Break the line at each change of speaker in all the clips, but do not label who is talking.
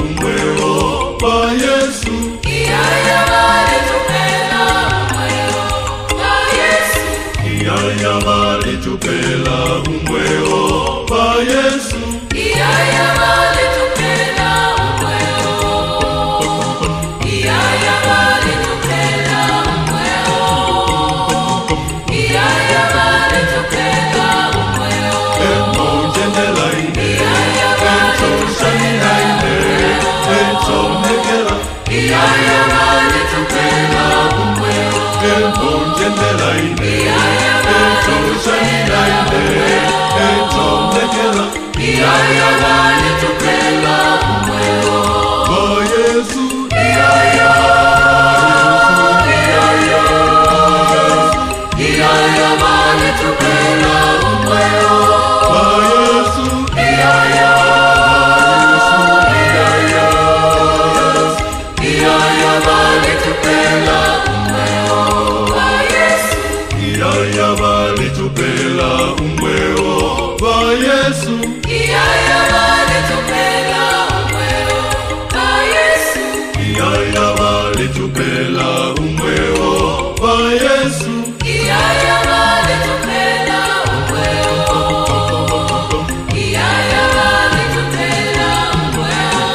umweo ba Yesu.
Iyaya valitupela umweo ba Yesu.
Iyaya valitupela umweo ba Yesu.
Iyaya valitupela umweo. Iyaya valitupela umweo. Iyaya valitupela umweo.
Emo jendela ine, ento shanina ine, ento mekela.
Iyaya valitupela umweo.
Emo jendela ine, ento shanina ine, ento mekela.
Iyaya valitupela umweo
Ba Yesu.
Iyaya Iyaya valitupela umweo
Ba Yesu.
Iyaya Iyaya valitupela umweo ba Yesu.
Iyaya valitupela umweo ba Yesu.
Iyaya valitupela umweo ba Yesu.
Iyaya valitupela umweo ba Yesu.
Iyaya valitupela umweo. Iyaya valitupela umweo.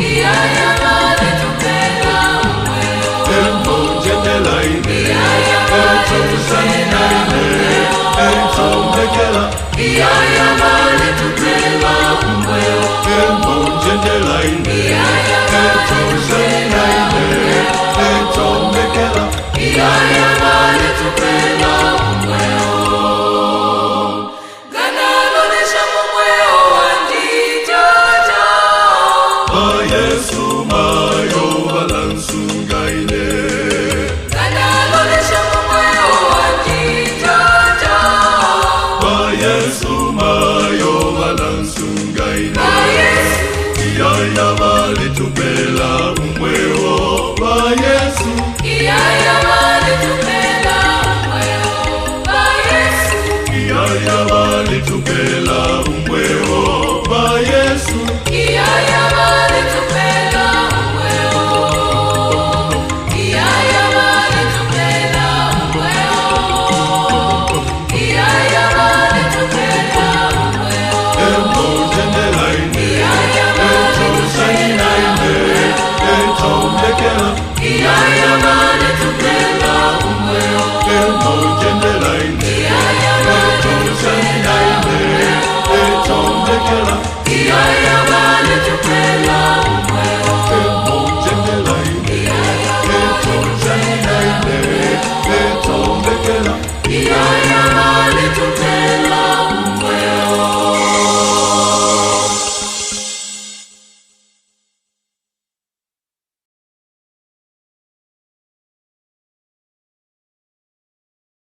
Iyaya valitupela umweo.
Emo jendela ine,
Iyaya
ento shanina ine, ento mekela.
Iyaya valitupela umweo.
Emo jendela ine, ento shanina ine, ento mekela.
Iyaya valitupela umweo. Ganalonesha mumweo wandijaja.
Ba Yesu mayo balansungaine.
Ganalonesha mumweo wandijaja.
Ba Yesu mayo balansungaine.
Ba Yesu.
Iyaya valitupela